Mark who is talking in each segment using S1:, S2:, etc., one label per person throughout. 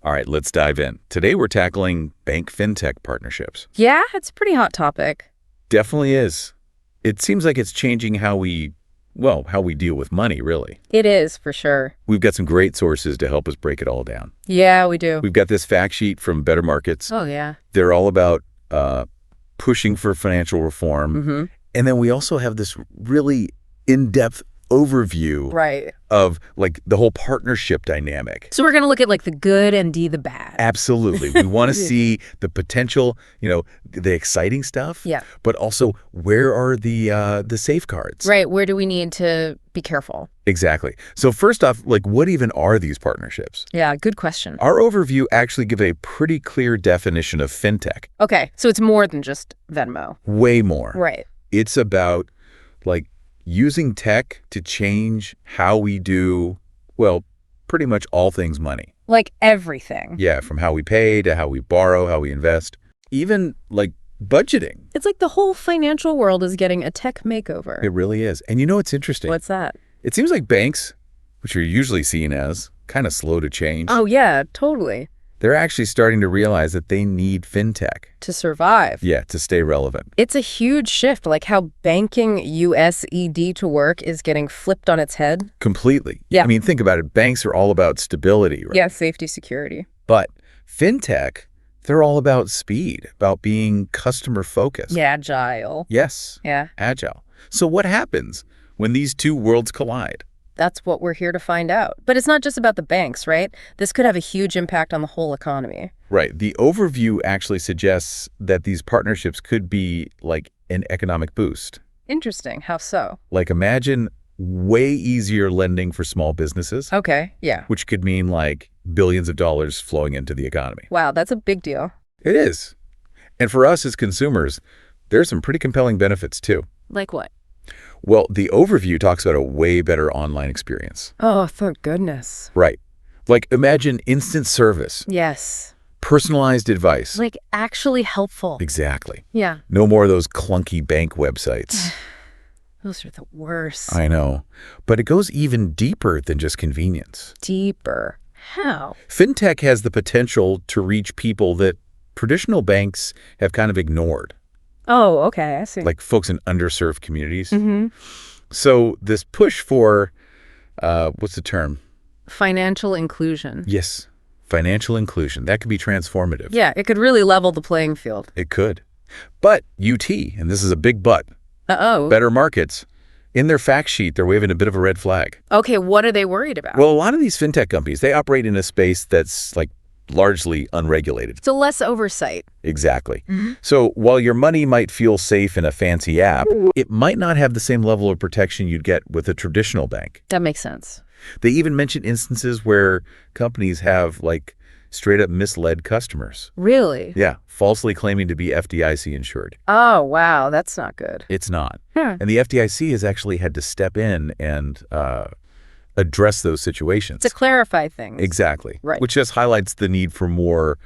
S1: All right, let's dive in. Today we're tackling bank-fintech partnerships.
S2: Yeah, it's a pretty hot topic.
S1: Definitely is. It seems like it's changing how we deal with money, really.
S2: It is, for sure.
S1: We've got some great sources to help us break it all down.
S2: Yeah, we do.
S1: We've got this fact sheet from Better Markets.
S2: Oh, yeah.
S1: They're all about pushing for financial reform.
S2: Mm-hmm.
S1: And then we also have this really in-depth overview
S2: Right.
S1: of like the whole partnership dynamic.
S2: So we're going to look at like the good and the bad.
S1: Absolutely. We want to see the potential, the exciting stuff.
S2: Yeah.
S1: But also, where are the safeguards?
S2: Right. Where do we need to be careful?
S1: Exactly. So first off, like, what even are these partnerships?
S2: Yeah, good question.
S1: Our overview actually gives a pretty clear definition of fintech.
S2: Okay, so it's more than just Venmo.
S1: Way more.
S2: Right.
S1: It's about like using tech to change how we do, well, pretty much all things money.
S2: Like everything.
S1: Yeah, from how we pay to how we borrow, how we invest, even like budgeting.
S2: It's like the whole financial world is getting a tech makeover.
S1: It really is. And you know what's interesting?
S2: What's that?
S1: It seems like banks, which are usually seen as kind of slow to change,
S2: Oh, yeah, totally.
S1: they're actually starting to realize that they need fintech.
S2: To survive.
S1: Yeah, to stay relevant.
S2: It's a huge shift, like how banking USDT to work is getting flipped on its head.
S1: Completely.
S2: Yeah.
S1: I mean, think about it. Banks are all about stability, right?
S2: Yeah, safety, security.
S1: But fintech, they're all about speed, about being customer focused.
S2: Yeah, agile.
S1: Yes.
S2: Yeah,
S1: Agile. So what happens when these two worlds collide?
S2: that's what we're here to find out. But it's not just about the banks, right? This could have a huge impact on the whole economy.
S1: Right. The overview actually suggests that these partnerships could be like an economic boost.
S2: Interesting. How so?
S1: Like imagine way easier lending for small businesses,
S2: Okay, yeah.
S1: which could mean like billions of dollars flowing into the economy.
S2: Wow, that's a big deal.
S1: It is. And for us as consumers, there's some pretty compelling benefits too.
S2: Like what?
S1: Well, the overview talks about a way better online experience.
S2: Oh, thank goodness.
S1: Right. Like imagine instant service,
S2: Yes.
S1: personalized advice.
S2: Like actually helpful.
S1: Exactly.
S2: Yeah.
S1: No more of those clunky bank websites.
S2: Those are the worst.
S1: I know. But it goes even deeper than just convenience.
S2: Deeper. How?
S1: Fintech has the potential to reach people that traditional banks have kind of ignored,
S2: Oh, okay, I see.
S1: like folks in underserved communities.
S2: Mm-hmm.
S1: So this push for, what's the term?
S2: Financial inclusion.
S1: Yes, financial inclusion. That could be transformative.
S2: Yeah, it could really level the playing field.
S1: It could. But UT, and this is a big but,
S2: Uh-oh.
S1: Better Markets, in their fact sheet, they're waving a bit of a red flag.
S2: Okay, what are they worried about?
S1: Well, a lot of these fintech companies, they operate in a space that's like largely unregulated.
S2: so less oversight.
S1: Exactly. So while your money might feel safe in a fancy app, it might not have the same level of protection you'd get with a traditional bank.
S2: That makes sense.
S1: They even mention instances where companies have like straight up misled customers.
S2: Really?
S1: Yeah, falsely claiming to be FDIC insured.
S2: Oh, wow, that's not good.
S1: It's not.
S2: Hmm.
S1: And the FDIC has actually had to step in and address those situations.
S2: To clarify things.
S1: Exactly.
S2: Right.
S1: Which just highlights the need for more,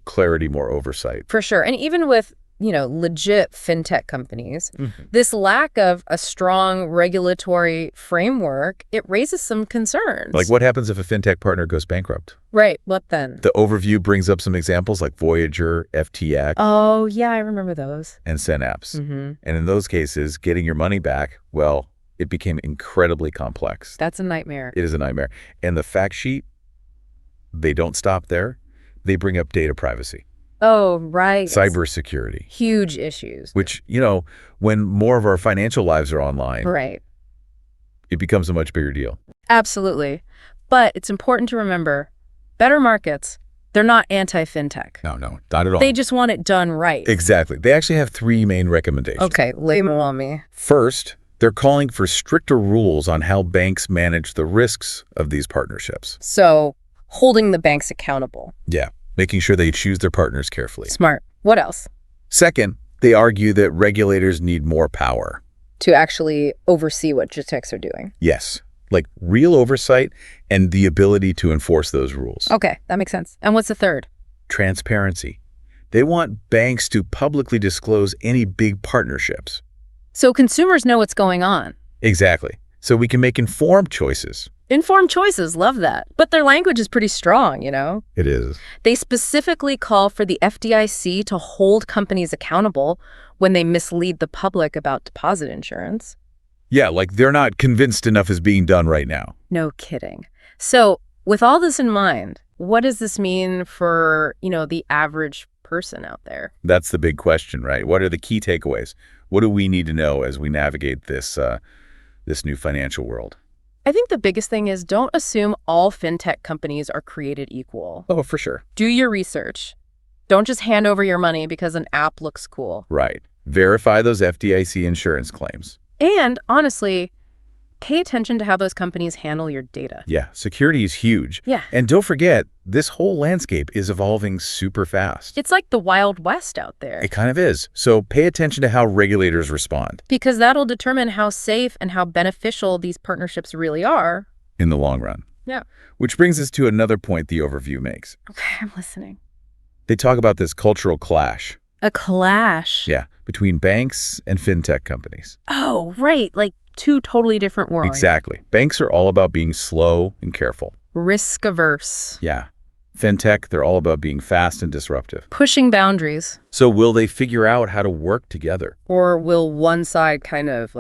S1: clarity, more oversight.
S2: For sure. And even with, legit fintech companies, this lack of a strong regulatory framework, it raises some concerns.
S1: Like what happens if a fintech partner goes bankrupt?
S2: Right. What then?
S1: The overview brings up some examples like Voyager, FTX,
S2: Oh, yeah, I remember those.
S1: and Synapse.
S2: Mm-hmm.
S1: And in those cases, getting your money back, well, it became incredibly complex.
S2: That's a nightmare.
S1: It is a nightmare. And the fact sheet, they don't stop there. They bring up data privacy,
S2: Oh, right.
S1: cybersecurity,
S2: Huge issues.
S1: which, when more of our financial lives are online,
S2: Right.
S1: it becomes a much bigger deal.
S2: Absolutely. But it's important to remember, Better Markets, they're not anti-fintech.
S1: No, not at all.
S2: They just want it done right.
S1: Exactly. They actually have three main recommendations.
S2: Okay, lay them on me.
S1: First, they're calling for stricter rules on how banks manage the risks of these partnerships.
S2: So, holding the banks accountable.
S1: Yeah, making sure they choose their partners carefully.
S2: Smart. What else?
S1: Second, they argue that regulators need more power.
S2: To actually oversee what JTECs are doing.
S1: Yes, like real oversight and the ability to enforce those rules.
S2: Okay, that makes sense. And what's the third?
S1: Transparency. They want banks to publicly disclose any big partnerships.
S2: So consumers know what's going on.
S1: Exactly. So we can make informed choices
S2: Informed choices, love that. But their language is pretty strong, you know?
S1: It is.
S2: They specifically call for the FDIC to hold companies accountable when they mislead the public about deposit insurance.
S1: Yeah, like they're not convinced enough is being done right now.
S2: No kidding. So with all this in mind, what does this mean for, the average person out there?
S1: That's the big question, right? What are the key takeaways? What do we need to know as we navigate this new financial world?
S2: I think the biggest thing is don't assume all fintech companies are created equal.
S1: Oh, for sure.
S2: Do your research. Don't just hand over your money because an app looks cool.
S1: Right. Verify those FDIC insurance claims.
S2: And honestly, pay attention to how those companies handle your data.
S1: Yeah, security is huge.
S2: Yeah.
S1: And don't forget, this whole landscape is evolving super fast.
S2: It's like the Wild West out there.
S1: It kind of is. So pay attention to how regulators respond.
S2: Because that'll determine how safe and how beneficial these partnerships really are.
S1: In the long run.
S2: Yeah.
S1: Which brings us to another point the overview makes.
S2: Okay, I'm listening.
S1: They talk about this cultural clash.
S2: A clash?
S1: Yeah, between banks and fintech companies.
S2: Oh, right. Like two totally different worlds.
S1: Exactly. Banks are all about being slow and careful.
S2: Risk averse.
S1: Yeah. Fintech, they're all about being fast and disruptive.
S2: Pushing boundaries.
S1: So will they figure out how to work together?
S2: Or will one side kind of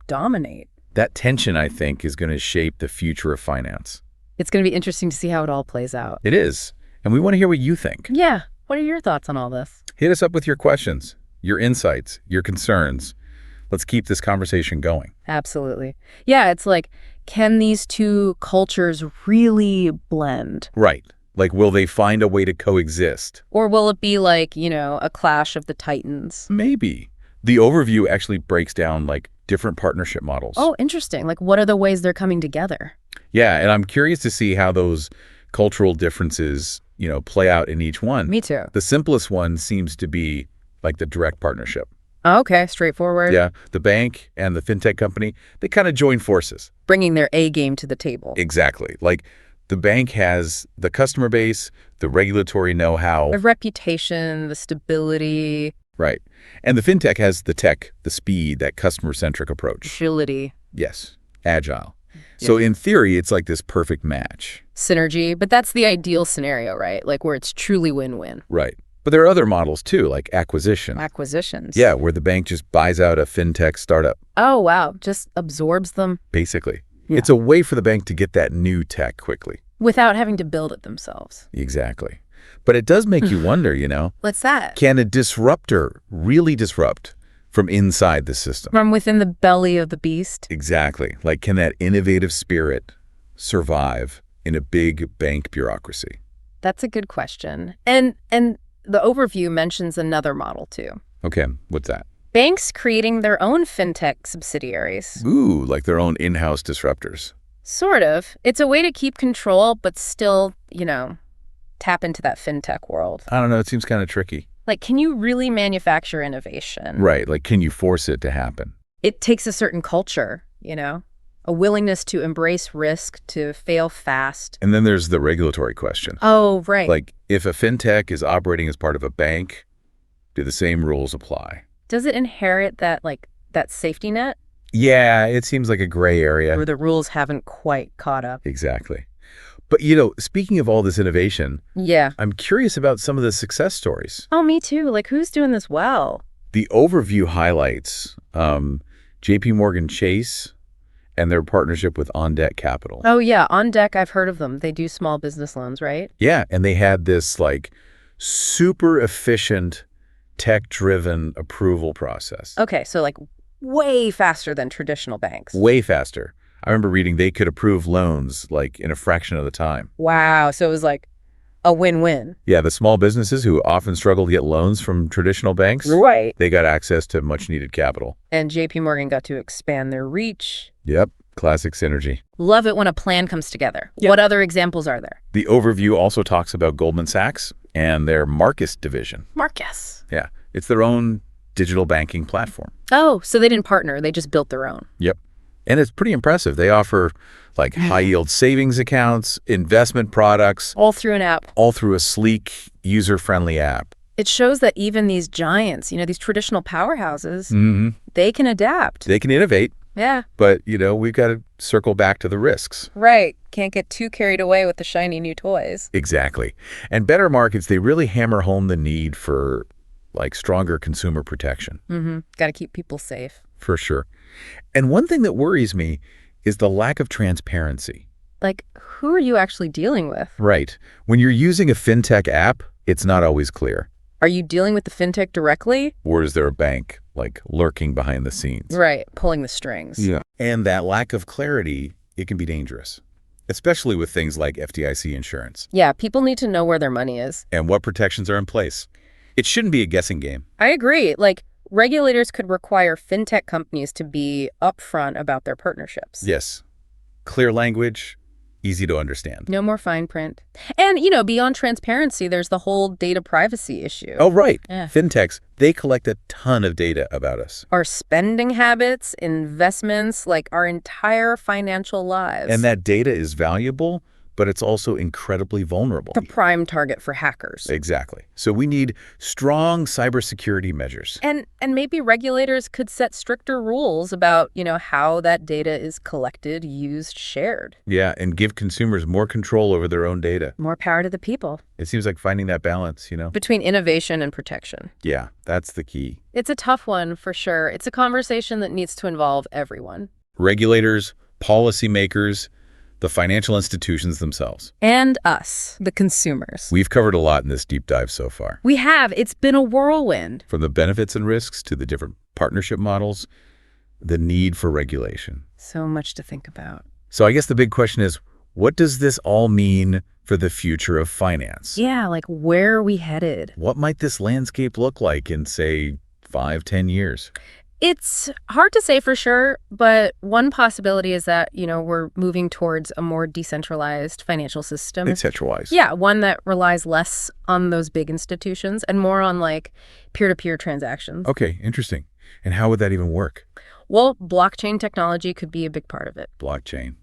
S2: dominate?
S1: That tension, I think, is going to shape the future of finance.
S2: It's going to be interesting to see how it all plays out.
S1: It is. And we want to hear what you think.
S2: Yeah. What are your thoughts on all this?
S1: Hit us up with your questions, your insights, your concerns. Let's keep this conversation going.
S2: Absolutely. Yeah, it's like, can these two cultures really blend?
S1: Right. Like, will they find a way to coexist?
S2: Or will it be like, a clash of the titans?
S1: Maybe. The overview actually breaks down, different partnership models.
S2: Oh, interesting. What are the ways they're coming together?
S1: Yeah, and I'm curious to see how those cultural differences, play out in each one.
S2: Me too.
S1: The simplest one seems to be, the direct partnership.
S2: Okay, straightforward.
S1: Yeah, the bank and the fintech company, they kind of join forces.
S2: Bringing their A game to the table.
S1: Exactly. The bank has the customer base, the regulatory know-how.
S2: The reputation, the stability.
S1: Right. And the fintech has the tech, the speed, that customer-centric approach.
S2: Agility.
S1: Yes, agile. So in theory, it's like this perfect match.
S2: Synergy, but that's the ideal scenario, right? Where it's truly win-win.
S1: Right. But there are other models too, like acquisition.
S2: Acquisitions.
S1: Yeah, where the bank just buys out a fintech startup.
S2: Oh, wow. Just absorbs them.
S1: Basically.
S2: Yeah.
S1: It's a way for the bank to get that new tech quickly.
S2: Without having to build it themselves.
S1: Exactly. But it does make you wonder,
S2: What's that?
S1: Can a disruptor really disrupt from inside the system?
S2: From within the belly of the beast?
S1: Exactly. Can that innovative spirit survive in a big bank bureaucracy?
S2: That's a good question. And the overview mentions another model too.
S1: Okay, what's that?
S2: Banks creating their own fintech subsidiaries.
S1: Ooh, like their own in-house disruptors.
S2: Sort of. It's a way to keep control, but still, tap into that fintech world.
S1: I don't know, it seems kind of tricky.
S2: Can you really manufacture innovation?
S1: Right, can you force it to happen?
S2: It takes a certain culture, a willingness to embrace risk, to fail fast.
S1: And then there's the regulatory question.
S2: Oh, right.
S1: If a fintech is operating as part of a bank, do the same rules apply?
S2: Does it inherit that safety net?
S1: Yeah, it seems like a gray area.
S2: Where the rules haven't quite caught up.
S1: Exactly. But, speaking of all this innovation,
S2: yeah,
S1: I'm curious about some of the success stories.
S2: Oh, me too. Who's doing this well?
S1: The overview highlights JP Morgan Chase and their partnership with On Deck Capital.
S2: Oh, yeah. On Deck, I've heard of them. They do small business loans, right?
S1: Yeah, and they had this, super efficient, tech-driven approval process.
S2: Okay, so, way faster than traditional banks.
S1: Way faster. I remember reading they could approve loans, in a fraction of the time.
S2: Wow, so it was a win-win.
S1: Yeah, the small businesses who often struggle to get loans from traditional banks,
S2: right,
S1: they got access to much-needed capital.
S2: And JP Morgan got to expand their reach.
S1: Yep, classic synergy.
S2: Love it when a plan comes together. Yep. What other examples are there?
S1: The overview also talks about Goldman Sachs and their Marcus division.
S2: Marcus.
S1: Yeah, it's their own digital banking platform.
S2: Oh, so they didn't partner, they just built their own.
S1: Yep. And it's pretty impressive. They offer high-yield savings accounts, investment products.
S2: All through an app.
S1: All through a sleek, user-friendly app.
S2: It shows that even these giants, these traditional powerhouses, they can adapt.
S1: They can innovate.
S2: Yeah.
S1: But, we've got to circle back to the risks.
S2: Right. Can't get too carried away with the shiny new toys.
S1: Exactly. And better markets, they really hammer home the need for, stronger consumer protection.
S2: Got to keep people safe.
S1: For sure. And one thing that worries me is the lack of transparency.
S2: Who are you actually dealing with?
S1: Right. When you're using a fintech app, it's not always clear.
S2: Are you dealing with the fintech directly?
S1: Or is there a bank, lurking behind the scenes?
S2: Right, pulling the strings.
S1: Yeah. And that lack of clarity, it can be dangerous, especially with things like FDIC insurance.
S2: Yeah, people need to know where their money is.
S1: And what protections are in place. It shouldn't be a guessing game.
S2: I agree. Regulators could require fintech companies to be upfront about their partnerships.
S1: Yes. Clear language, easy to understand.
S2: No more fine print. And, beyond transparency, there's the whole data privacy issue.
S1: Oh, right.
S2: Yeah.
S1: Fintechs, they collect a ton of data about us.
S2: Our spending habits, investments, our entire financial lives.
S1: And that data is valuable, but it's also incredibly vulnerable.
S2: The prime target for hackers.
S1: Exactly. So we need strong cybersecurity measures.
S2: And maybe regulators could set stricter rules about, how that data is collected, used, shared.
S1: Yeah, and give consumers more control over their own data.
S2: More power to the people.
S1: It seems like finding that balance,
S2: Between innovation and protection.
S1: Yeah, that's the key.
S2: It's a tough one, for sure. It's a conversation that needs to involve everyone.
S1: Regulators, policymakers, the financial institutions themselves.
S2: And us, the consumers.
S1: We've covered a lot in this deep dive so far.
S2: We have. It's been a whirlwind.
S1: From the benefits and risks to the different partnership models, the need for regulation.
S2: So much to think about.
S1: So I guess the big question is, what does this all mean for the future of finance?
S2: Yeah, where are we headed?
S1: What might this landscape look like in, say, 5-10 years?
S2: It's hard to say for sure, but one possibility is that, we're moving towards a more decentralized financial system.
S1: Decentralized.
S2: Yeah, one that relies less on those big institutions and more on peer-to-peer transactions.
S1: Okay, interesting. And how would that even work?
S2: Well, blockchain technology could be a big part of it.
S1: Blockchain.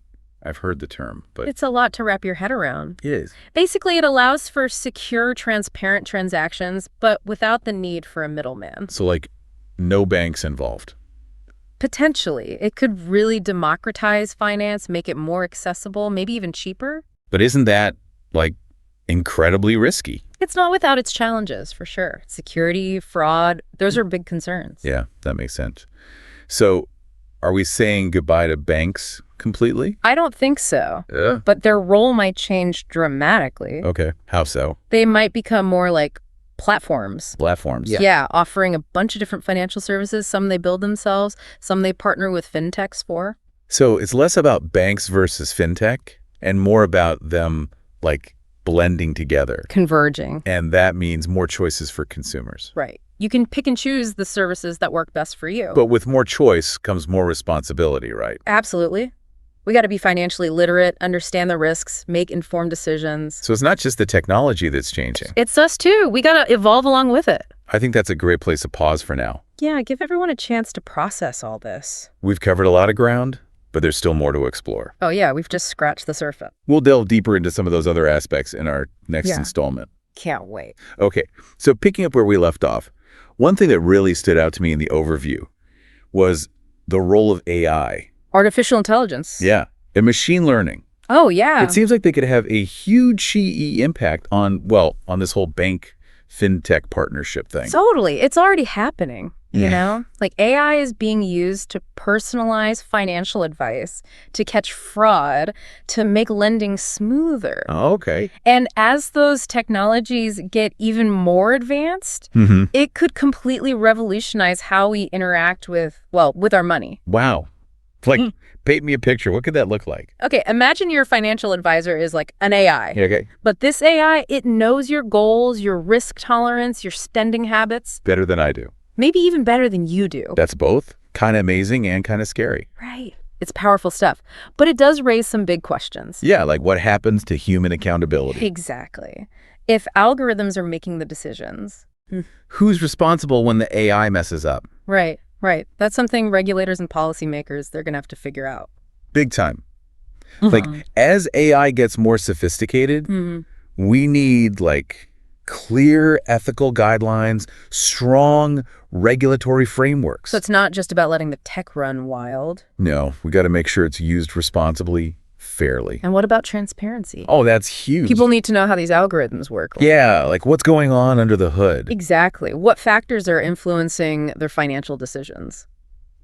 S1: I've heard the term, but
S2: It's a lot to wrap your head around.
S1: it is.
S2: Basically, it allows for secure, transparent transactions, but without the need for a middleman.
S1: So no banks involved.
S2: Potentially. It could really democratize finance, make it more accessible, maybe even cheaper.
S1: But isn't that, incredibly risky?
S2: It's not without its challenges, for sure. Security, fraud, those are big concerns.
S1: Yeah, that makes sense. So are we saying goodbye to banks completely?
S2: I don't think so.
S1: Yeah.
S2: But their role might change dramatically.
S1: Okay. How so?
S2: They might become more like platforms.
S1: Platforms.
S2: Yeah, offering a bunch of different financial services. Some they build themselves, some they partner with fintechs for.
S1: So it's less about banks versus fintech and more about them blending together.
S2: Converging.
S1: And that means more choices for consumers.
S2: Right. You can pick and choose the services that work best for you.
S1: But with more choice comes more responsibility, right?
S2: Absolutely. We got to be financially literate, understand the risks, make informed decisions.
S1: So it's not just the technology that's changing.
S2: It's us too. We got to evolve along with it.
S1: I think that's a great place to pause for now.
S2: Yeah, give everyone a chance to process all this.
S1: We've covered a lot of ground, but there's still more to explore.
S2: Oh yeah, we've just scratched the surface.
S1: We'll delve deeper into some of those other aspects in our next installment.
S2: Can't wait.
S1: Okay, so picking up where we left off, one thing that really stood out to me in the overview was the role of AI.
S2: Artificial intelligence.
S1: Yeah, and machine learning.
S2: Oh, yeah.
S1: It seems like they could have a huge CE impact on this whole bank-fintech partnership thing.
S2: Totally. It's already happening, you know? AI is being used to personalize financial advice, to catch fraud, to make lending smoother.
S1: Oh, okay.
S2: And as those technologies get even more advanced, it could completely revolutionize how we interact with our money.
S1: Wow. Paint me a picture. What could that look like?
S2: Okay, imagine your financial advisor is like an AI.
S1: Okay.
S2: But this AI, it knows your goals, your risk tolerance, your spending habits.
S1: Better than I do.
S2: Maybe even better than you do.
S1: That's both kind of amazing and kind of scary.
S2: Right. It's powerful stuff. But it does raise some big questions.
S1: Yeah, what happens to human accountability?
S2: Exactly. If algorithms are making the decisions.
S1: Who's responsible when the AI messes up?
S2: Right. Right. That's something regulators and policymakers, they're going to have to figure out.
S1: Big time. As AI gets more sophisticated, we need, clear ethical guidelines, strong regulatory frameworks.
S2: So it's not just about letting the tech run wild.
S1: No, we got to make sure it's used responsibly, fairly.
S2: And what about transparency?
S1: Oh, that's huge.
S2: People need to know how these algorithms work.
S1: Yeah, like what's going on under the hood.
S2: Exactly. What factors are influencing their financial decisions?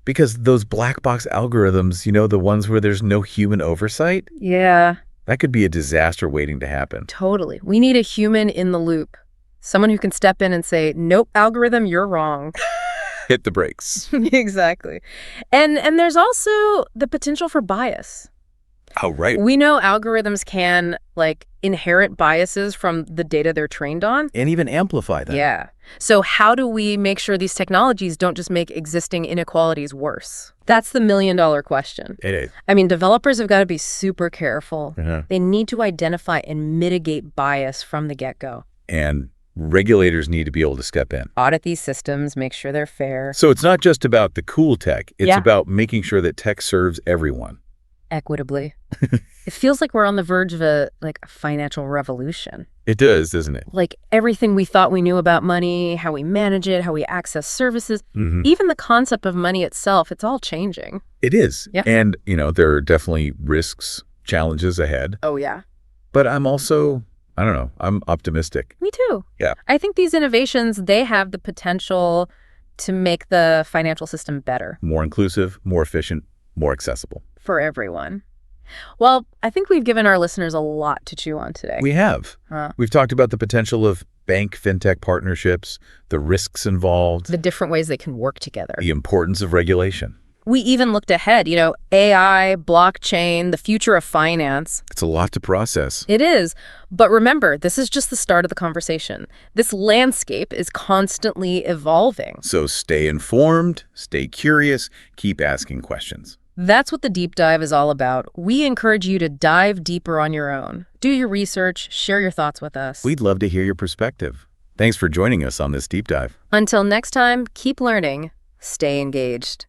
S1: Because those black box algorithms, the ones where there's no human oversight,
S2: Yeah,
S1: that could be a disaster waiting to happen.
S2: totally. We need a human in the loop. Someone who can step in and say, nope, algorithm, you're wrong.
S1: Hit the brakes.
S2: Exactly. And there's also the potential for bias.
S1: Oh, right.
S2: We know algorithms can, inherit biases from the data they're trained on.
S1: And even amplify them.
S2: Yeah. So how do we make sure these technologies don't just make existing inequalities worse? That's the million-dollar question.
S1: It is.
S2: I mean, developers have got to be super careful.
S1: Uh-huh.
S2: They need to identify and mitigate bias from the get-go.
S1: And regulators need to be able to step in.
S2: Audit these systems, make sure they're fair.
S1: So it's not just about the cool tech. It's
S2: Yeah.
S1: about making sure that tech serves everyone.
S2: Equitably. It feels like we're on the verge of a financial revolution.
S1: It does, doesn't it?
S2: Like everything we thought we knew about money, how we manage it, how we access services,
S1: Mm-hmm.
S2: even the concept of money itself, it's all changing.
S1: It is.
S2: Yeah.
S1: And, there are definitely risks, challenges ahead.
S2: Oh, yeah.
S1: But I'm also, I don't know, I'm optimistic.
S2: Me too.
S1: Yeah.
S2: I think these innovations, they have the potential to make the financial system better
S1: More inclusive, more efficient, more accessible.
S2: for everyone. Well, I think we've given our listeners a lot to chew on today.
S1: We have.
S2: Huh.
S1: We've talked about the potential of bank-fintech partnerships, the risks involved,
S2: The different ways they can work together.
S1: the importance of regulation.
S2: We even looked ahead, AI, blockchain, the future of finance.
S1: It's a lot to process.
S2: It is. But remember, this is just the start of the conversation. This landscape is constantly evolving.
S1: So stay informed, stay curious, keep asking questions.
S2: That's what the deep dive is all about. We encourage you to dive deeper on your own. Do your research, share your thoughts with us.
S1: We'd love to hear your perspective. Thanks for joining us on this deep dive.
S2: Until next time, keep learning, stay engaged.